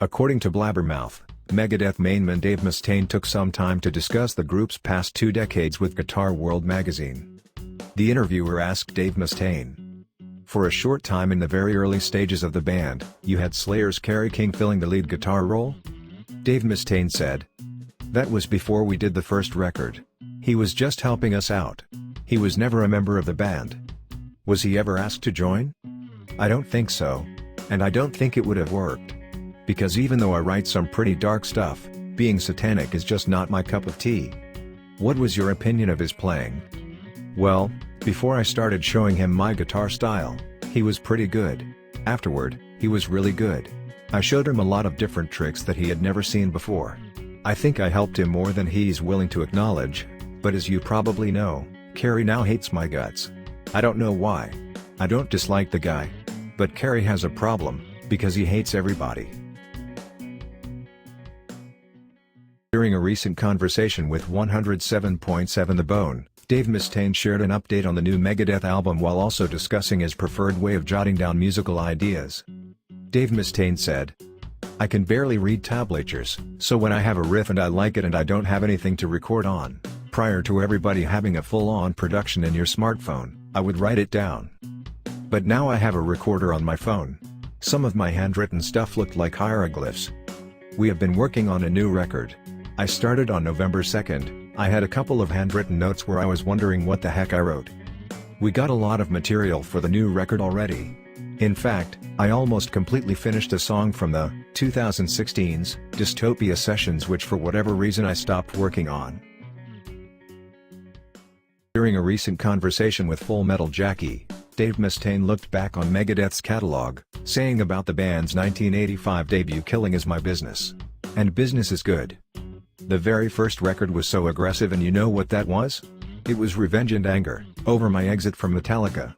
According to Blabbermouth, Megadeth mainman Dave Mustaine took some time to discuss the group's past 2 decades with Guitar World magazine. The interviewer asked Dave Mustaine, "For a short time in the very early stages of the band, you had Slayer's Kerry King filling the lead guitar role?" Dave Mustaine said, "That was before we did the first record. He was just helping us out. He was never a member of the band." "Was he ever asked to join?" "I don't think so. And I don't think it would have worked. Because even though I write some pretty dark stuff, being satanic is just not my cup of tea." "What was your opinion of his playing?" "Well, before I started showing him my guitar style, he was pretty good. Afterward, he was really good. I showed him a lot of different tricks that he had never seen before. I think I helped him more than he's willing to acknowledge, but as you probably know, Kerry now hates my guts. I don't know why. I don't dislike the guy. But Kerry has a problem, because he hates everybody." During a recent conversation with 107.7 The Bone, Dave Mustaine shared an update on the new Megadeth album while also discussing his preferred way of jotting down musical ideas. Dave Mustaine said, "I can barely read tablatures, so when I have a riff and I like it and I don't have anything to record on, prior to everybody having a full-on production in your smartphone, I would write it down. But now I have a recorder on my phone. Some of my handwritten stuff looked like hieroglyphs. We have been working on a new record. I started on November 2nd, I had a couple of handwritten notes where I was wondering what the heck I wrote. We got a lot of material for the new record already. In fact, I almost completely finished a song from the 2016's Dystopia sessions which for whatever reason I stopped working on." During a recent conversation with Full Metal Jackie, Dave Mustaine looked back on Megadeth's catalog, saying about the band's 1985 debut, "Killing is my business. And business is good. The very first record was so aggressive, and you know what that was? It was revenge and anger, over my exit from Metallica.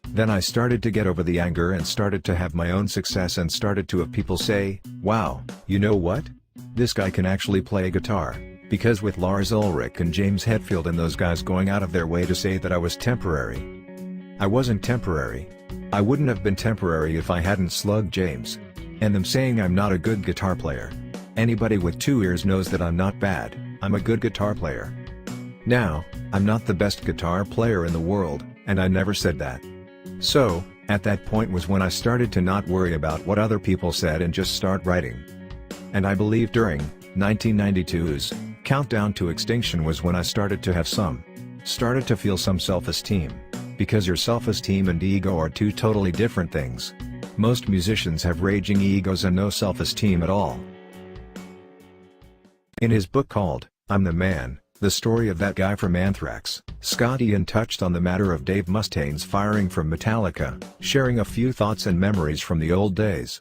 Then I started to get over the anger and started to have my own success and started to have people say, 'Wow, you know what? This guy can actually play guitar.' Because with Lars Ulrich and James Hetfield and those guys going out of their way to say that I was temporary. I wasn't temporary. I wouldn't have been temporary if I hadn't slugged James. And them saying I'm not a good guitar player. Anybody with 2 ears knows that I'm not bad, I'm a good guitar player. Now, I'm not the best guitar player in the world, and I never said that. So, at that point was when I started to not worry about what other people said and just start writing. And I believe during 1992's Countdown to Extinction was when I started to feel some self-esteem. Because your self-esteem and ego are 2 totally different things. Most musicians have raging egos and no self-esteem at all." In his book called, "I'm the Man, the story of that guy from Anthrax," Scott Ian touched on the matter of Dave Mustaine's firing from Metallica, sharing a few thoughts and memories from the old days.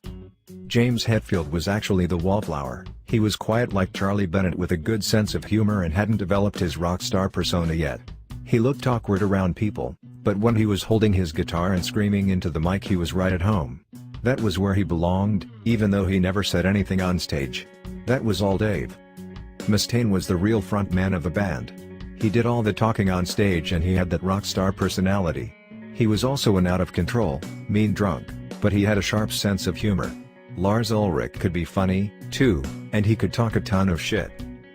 James Hetfield was actually the wallflower. He was quiet like Charlie Bennett with a good sense of humor and hadn't developed his rock star persona yet. He looked awkward around people, but when he was holding his guitar and screaming into the mic he was right at home. That was where he belonged, even though he never said anything on stage. That was all Dave. Mustaine was the real front man of the band. He did all the talking on stage and he had that rock star personality. He was also an out-of-control, mean drunk, but he had a sharp sense of humor. Lars Ulrich could be funny, too, and he could talk a ton of shit.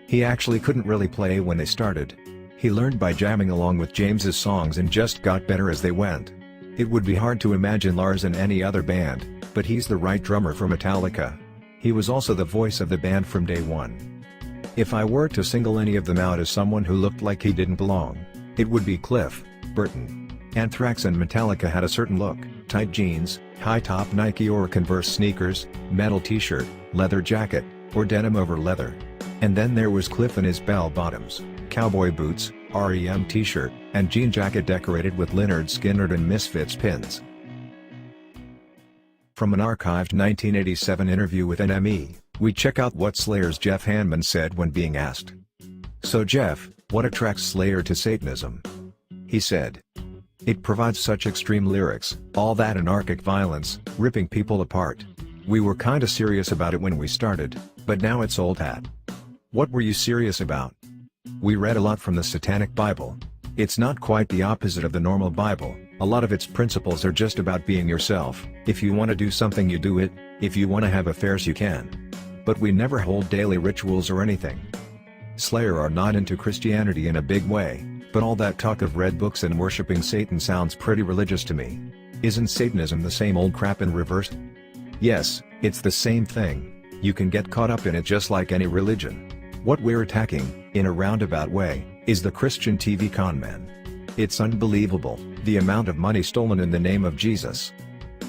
He actually couldn't really play when they started. He learned by jamming along with James's songs and just got better as they went. It would be hard to imagine Lars in any other band, but he's the right drummer for Metallica. He was also the voice of the band from day one. If I were to single any of them out as someone who looked like he didn't belong, it would be Cliff Burton. Anthrax and Metallica had a certain look: tight jeans, high-top Nike or Converse sneakers, metal t-shirt, leather jacket, or denim over leather. And then there was Cliff in his bell-bottoms, cowboy boots, REM t-shirt, and jean jacket decorated with Lynyrd Skynyrd and Misfits pins. From an archived 1987 interview with NME, we check out what Slayer's Jeff Hanneman said when being asked. "So Jeff, what attracts Slayer to Satanism?" He said, "It provides such extreme lyrics, all that anarchic violence, ripping people apart. We were kinda serious about it when we started, but now it's old hat." "What were you serious about?" "We read a lot from the Satanic Bible. It's not quite the opposite of the normal Bible, a lot of its principles are just about being yourself. If you want to do something you do it, if you want to have affairs you can. but we never hold daily rituals or anything. Slayer are not into Christianity in a big way, but all that talk of red books and worshipping Satan sounds pretty religious to me. Isn't Satanism the same old crap in reverse? Yes, it's the same thing. You can get caught up in it just like any religion. What we're attacking, in a roundabout way, is the Christian TV conman. It's unbelievable, the amount of money stolen in the name of Jesus.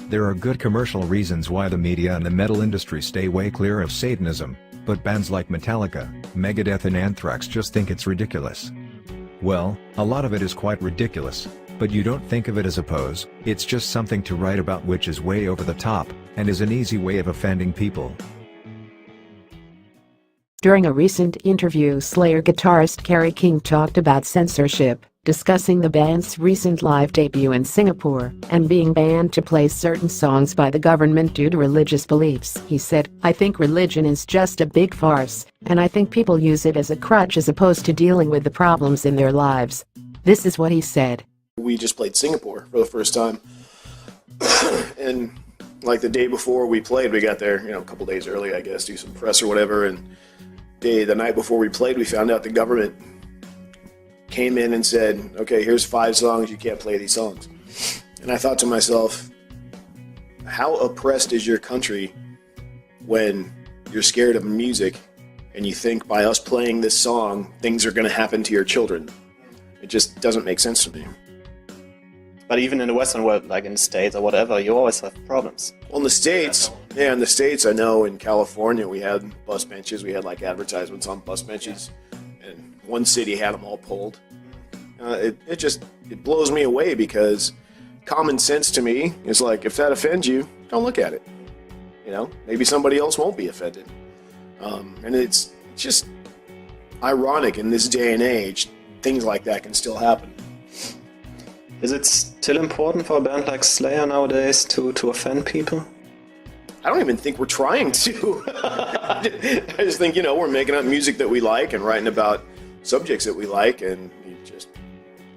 There are good commercial reasons why the media and the metal industry stay way clear of Satanism, but bands like Metallica, Megadeth and Anthrax just think it's ridiculous. Well, a lot of it is quite ridiculous, but you don't think of it as a pose, it's just something to write about which is way over the top, and is an easy way of offending people. During a recent interview, Slayer guitarist Kerry King talked about censorship, discussing the band's recent live debut in Singapore and being banned to play certain songs by the government due to religious beliefs. He said, "I think religion is just a big farce, and I think people use it as a crutch as opposed to dealing with the problems in their lives." This is what he said. We just played Singapore for the first time. And like the day before we played, we got there, a couple days early, I guess, do some press or whatever. And the night before we played, we found out the government came in and said, okay, here's 5 songs, you can't play these songs. And I thought to myself, how oppressed is your country when you're scared of music and you think by us playing this song, things are going to happen to your children? It just doesn't make sense to me. But even in the Western world, like in the States or whatever, you always have problems. Well, in the States, I know in California we had bus benches, we had like advertisements on bus benches, and one city had them all pulled. It blows me away because common sense to me is like, if that offends you, don't look at it. Maybe somebody else won't be offended. And it's just ironic in this day and age, things like that can still happen. Is it still important for a band like Slayer nowadays to offend people? I don't even think we're trying to. I just think, we're making up music that we like and writing about subjects that we like, and it just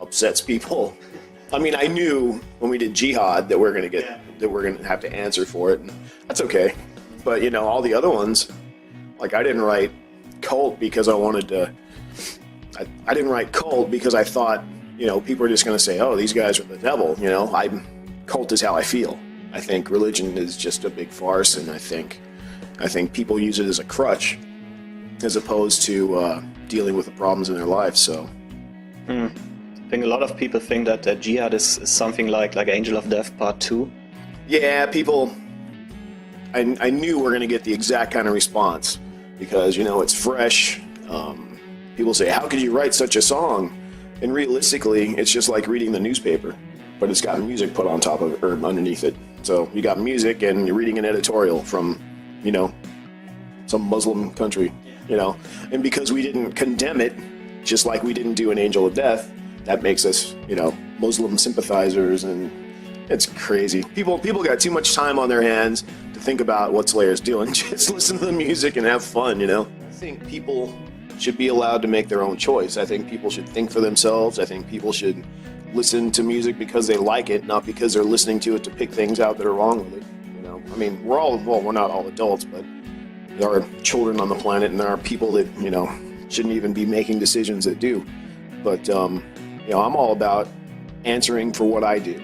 upsets people. I mean, I knew when we did Jihad that we're going to have to answer for it, and that's okay. But, all the other ones, like I didn't write Cult because I wanted to, I didn't write Cult because I thought, people are just going to say, oh, these guys are the devil, Cult is how I feel. I think religion is just a big farce, and I think people use it as a crutch as opposed to dealing with the problems in their life, so. I think a lot of people think that Jihad is something like Angel of Death Part 2. Yeah, people, I knew we're going to get the exact kind of response because, it's fresh. People say, how could you write such a song? And realistically, it's just like reading the newspaper, but it's got music put on top of it, or underneath it. So you got music and you're reading an editorial from, some Muslim country, And because we didn't condemn it, just like we didn't do an Angel of Death, that makes us, Muslim sympathizers, and it's crazy. People got too much time on their hands to think about what Slayer's doing. Just listen to the music and have fun, I think people should be allowed to make their own choice. I think people should think for themselves. I think people should listen to music because they like it, not because they're listening to it to pick things out that are wrong with it. I mean, we're not all adults, but there are children on the planet, and there are people that, shouldn't even be making decisions that do. But, I'm all about answering for what I do.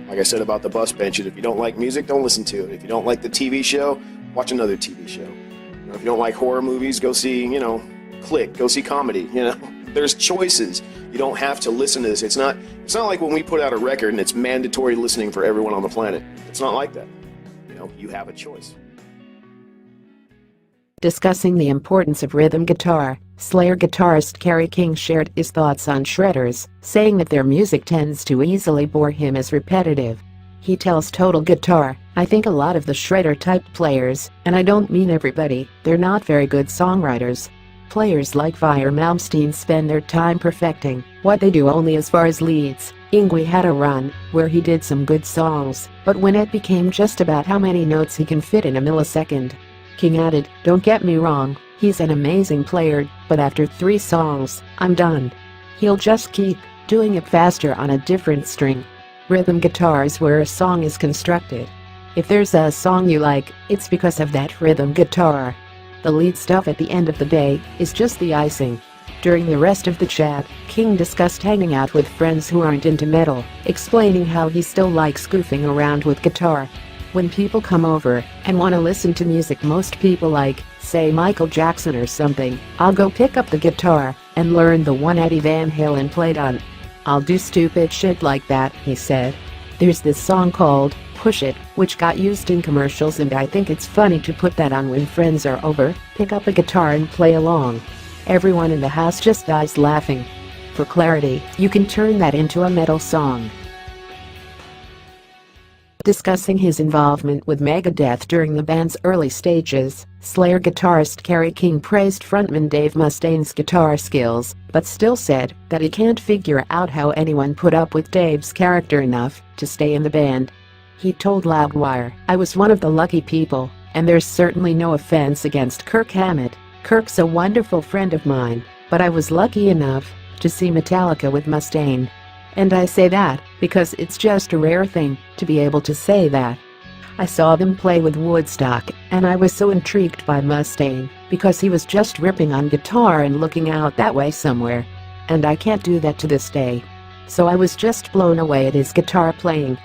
Like I said about the bus benches, if you don't like music, don't listen to it. If you don't like the TV show, watch another TV show. If you don't like horror movies, go see, Click, go see comedy, There's choices. You don't have to listen to this. It's not like when we put out a record and it's mandatory listening for everyone on the planet. It's not like that. You have a choice. Discussing the importance of rhythm guitar, Slayer guitarist Kerry King shared his thoughts on shredders, saying that their music tends to easily bore him as repetitive. He tells Total Guitar, "I think a lot of the shredder-type players, and I don't mean everybody, they're not very good songwriters. Players like Dave Mustaine spend their time perfecting what they do only as far as leads. Yngwie had a run where he did some good songs, but when it became just about how many notes he can fit in a millisecond." King added, "Don't get me wrong, he's an amazing player, but after 3 songs, I'm done. He'll just keep doing it faster on a different string." Rhythm guitar is where a song is constructed. If there's a song you like, it's because of that rhythm guitar. The lead stuff at the end of the day is just the icing. During the rest of the chat, King discussed hanging out with friends who aren't into metal, explaining how he still likes goofing around with guitar. When people come over and want to listen to music most people like, say Michael Jackson or something, I'll go pick up the guitar and learn the one Eddie Van Halen played on. I'll do stupid shit like that, he said. There's this song called Push It, which got used in commercials, and I think it's funny to put that on when friends are over, pick up a guitar and play along. Everyone in the house just dies laughing. For clarity, you can turn that into a metal song. Discussing his involvement with Megadeth during the band's early stages, Slayer guitarist Kerry King praised frontman Dave Mustaine's guitar skills, but still said that he can't figure out how anyone put up with Dave's character enough to stay in the band. He told Loudwire, "I was one of the lucky people, and there's certainly no offense against Kirk Hammett. Kirk's a wonderful friend of mine, but I was lucky enough to see Metallica with Mustaine. And I say that because it's just a rare thing to be able to say that. I saw them play with Woodstock, and I was so intrigued by Mustaine because he was just ripping on guitar and looking out that way somewhere. And I can't do that to this day. So I was just blown away at his guitar playing.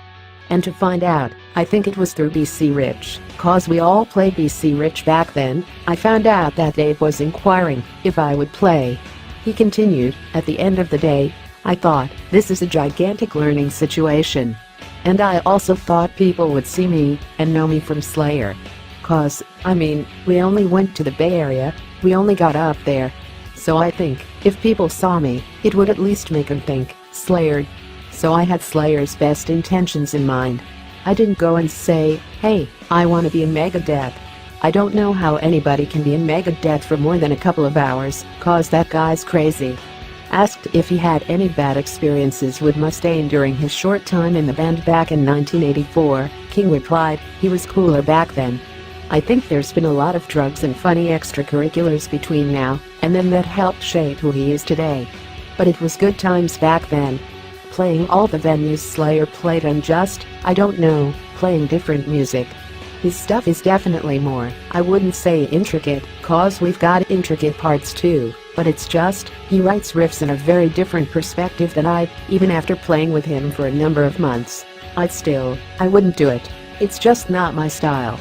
And to find out, I think it was through BC Rich, cause we all played BC Rich back then, I found out that Dave was inquiring if I would play." He continued, "At the end of the day, I thought, this is a gigantic learning situation. And I also thought people would see me and know me from Slayer. Cause, we only went to the Bay Area, we only got up there. So I think, if people saw me, it would at least make them think, Slayer. So I had Slayer's best intentions in mind. I didn't go and say, hey, I want to be in Megadeth. I don't know how anybody can be in Megadeth for more than a couple of hours, cause that guy's crazy." Asked if he had any bad experiences with Mustaine during his short time in the band back in 1984, King replied, "He was cooler back then. I think there's been a lot of drugs and funny extracurriculars between now and then that helped shape who he is today. But it was good times back then. Playing all the venues Slayer played on, just, I don't know, playing different music. His stuff is definitely more, I wouldn't say intricate, cause we've got intricate parts too, but it's just, he writes riffs in a very different perspective than I, even after playing with him for a number of months. I wouldn't do it. It's just not my style."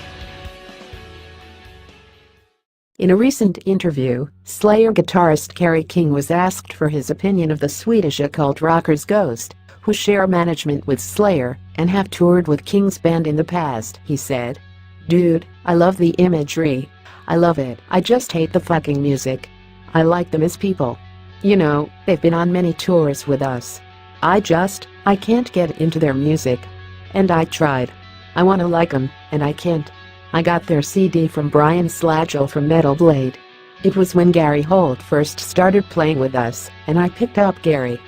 In a recent interview, Slayer guitarist Kerry King was asked for his opinion of the Swedish occult rockers Ghost, who share management with Slayer and have toured with King's band in the past. He said, "Dude, I love the imagery. I love it. I just hate the fucking music. I like them as people. You know, they've been on many tours with us. I can't get into their music. And I tried. I want to like them, and I can't. I got their CD from Brian Slagel from Metal Blade. It was when Gary Holt first started playing with us, and I picked up Gary.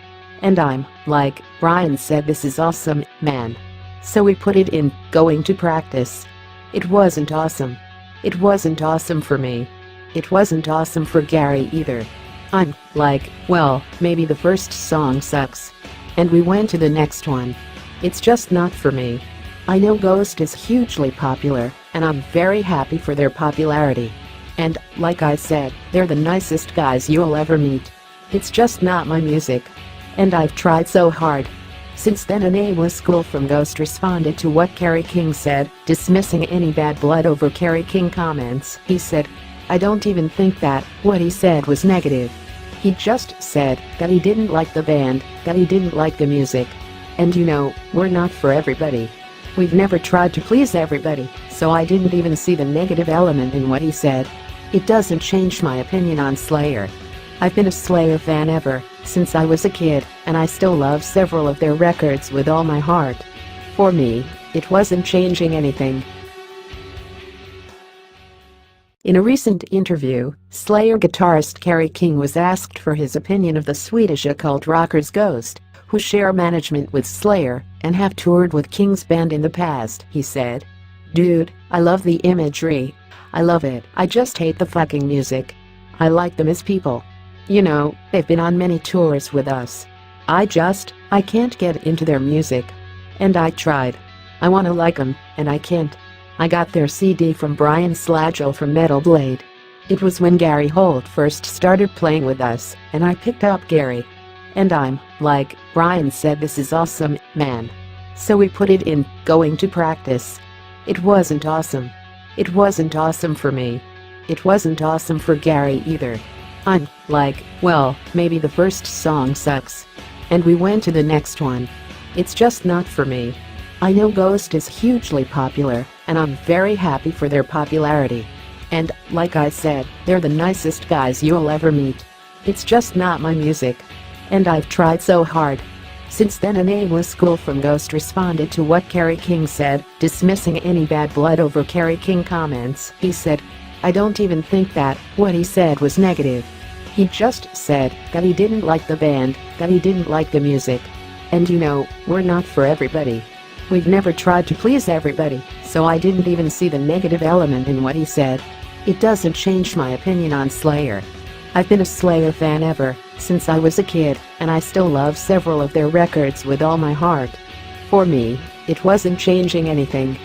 And I'm like, Brian said, this is awesome, man. So we put it in, going to practice. It wasn't awesome. It wasn't awesome for me. It wasn't awesome for Gary either. I'm like, well, maybe the first song sucks. And we went to the next one. It's just not for me. I know Ghost is hugely popular, and I'm very happy for their popularity. And, like I said, they're the nicest guys you'll ever meet. It's just not my music. And I've tried so hard." Since then, an A-list school from Ghost responded to what Kerry King said, dismissing any bad blood over Kerry King comments. He said, "I don't even think that what he said was negative. He just said that he didn't like the band, that he didn't like the music. And you know, we're not for everybody. We've never tried to please everybody, so I didn't even see the negative element in what he said. It doesn't change my opinion on Slayer. I've been a Slayer fan ever since I was a kid, and I still love several of their records with all my heart. For me, it wasn't changing anything." In a recent interview, Slayer guitarist Kerry King was asked for his opinion of the Swedish occult rockers Ghost, who share management with Slayer and have toured with King's band in the past. He said, "Dude, I love the imagery. I love it. I just hate the fucking music. I like them as people. You know, they've been on many tours with us. I can't get into their music. And I tried. I wanna like 'em, and I can't. I got their CD from Brian Slagel from Metal Blade. It was when Gary Holt first started playing with us, and I picked up Gary. And I'm like, Brian said, this is awesome, man. So we put it in, going to practice. It wasn't awesome. It wasn't awesome for me. It wasn't awesome for Gary either. I'm like, well, maybe the first song sucks. And we went to the next one. It's just not for me. I know Ghost is hugely popular, and I'm very happy for their popularity. And, like I said, they're the nicest guys you'll ever meet. It's just not my music. And I've tried so hard. Since then, a nameless school from Ghost responded to what Kerry King said, dismissing any bad blood over Kerry King comments. He said, I don't even think that what he said was negative. He just said that he didn't like the band, that he didn't like the music. And you know, we're not for everybody. We've never tried to please everybody, so I didn't even see the negative element in what he said. It doesn't change my opinion on Slayer. I've been a Slayer fan ever since I was a kid, and I still love several of their records with all my heart. For me, it wasn't changing anything.